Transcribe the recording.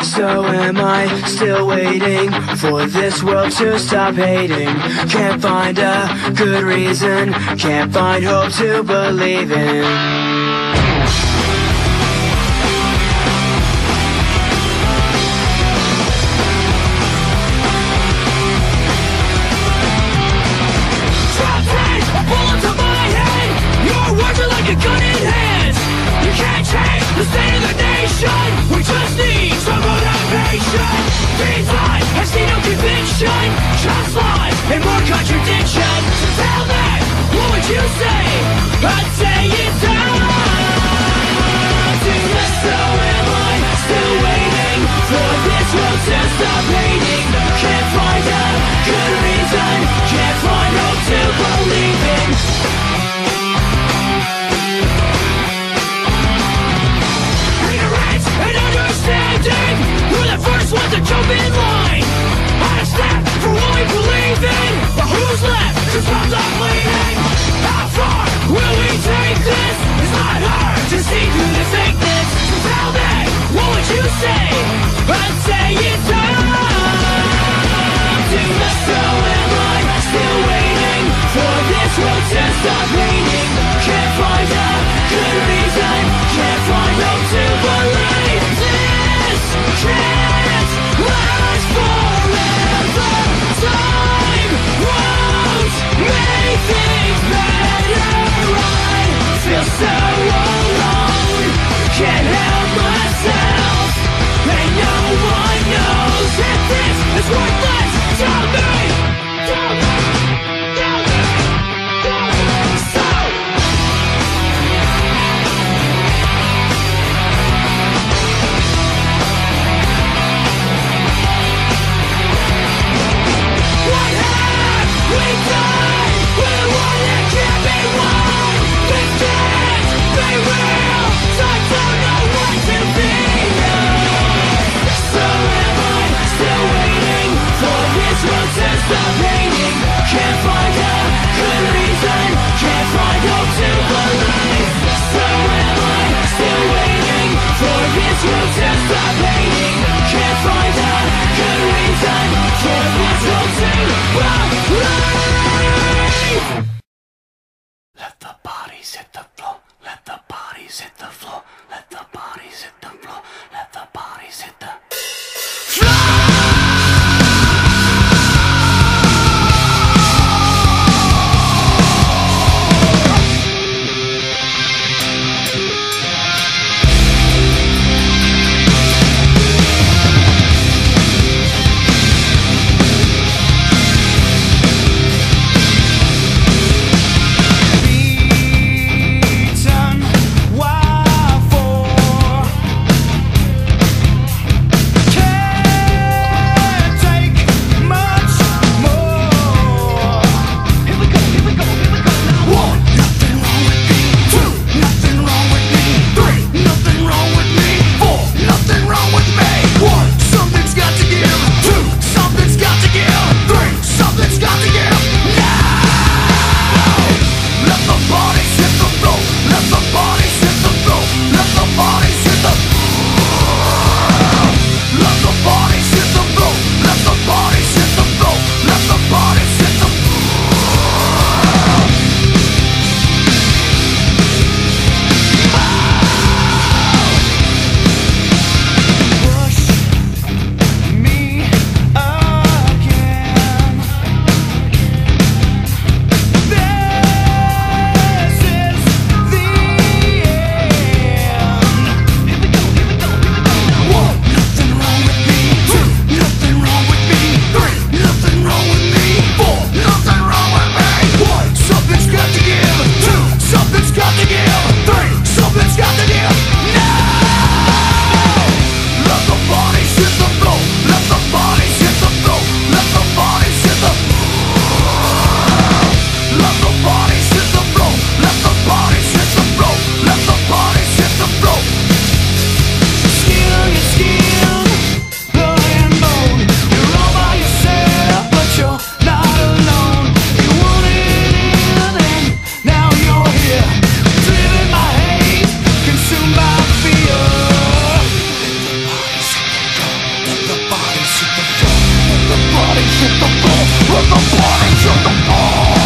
So am I still waiting for this world to stop hating? Can't find a good reason, can't find hope to believe in. A gun in hand, you can't change the state of the nation. We just need some motivation. These lies, I see no conviction, just lies and more contradiction. So tell me, what would you say? I'd say it's time to let. So am I still waiting for this world to stop hating? Can't find a good reason, can't find hope to believe in. We're the first ones to jump in line. On a step for what we believe in. But who's left to stop the bleeding? How far will we take this? It's not hard to see through the fakeness. So tell me, what would you say? I'd say it's time to let. So am I still waiting for this world to stop hating? Can't find a good reason, can't find hope to believe. Can't last forever. Time won't make things better. I feel so alone, can't help myself. Ain't no one bodies hit the floor, let the bodies hit the floor.